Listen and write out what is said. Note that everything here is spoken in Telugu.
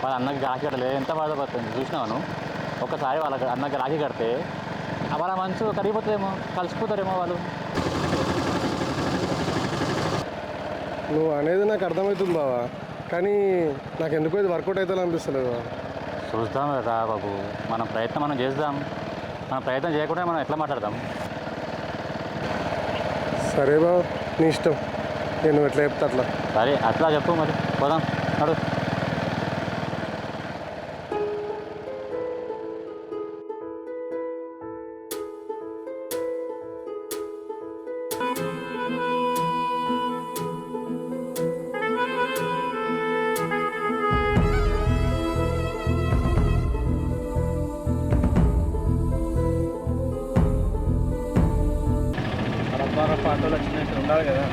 వాళ్ళ అన్నకి రాఖీ కట్టలేదు ఎంత బాధపడుతుంది చూసినాను. ఒకసారి వాళ్ళ అన్నకి రాఖీ కడితే వాళ్ళ మనసు కరిగిపోతుందేమో, కలిసిపోతారేమో వాళ్ళు. నువ్వు అనేది నాకు అర్థమవుతుంది బావా, కానీ నాకు ఎందుకో ఇది వర్కౌట్ అవుతుంది అనిపిస్తలేదు. చూద్దాం కదా బాబు, మన ప్రయత్నం మనం చేద్దాం. మన ప్రయత్నం చేయకుండా మనం ఎట్లా మాట్లాడదాం? సరే బావ, నీ ఇష్టం, నేను ఎట్లా చెప్తా అట్లా. సరే అట్లా చెప్పు, మరి పోదాం నడు. రబ్బార పాటలు వచ్చినట్టు ఉండాలి కదా.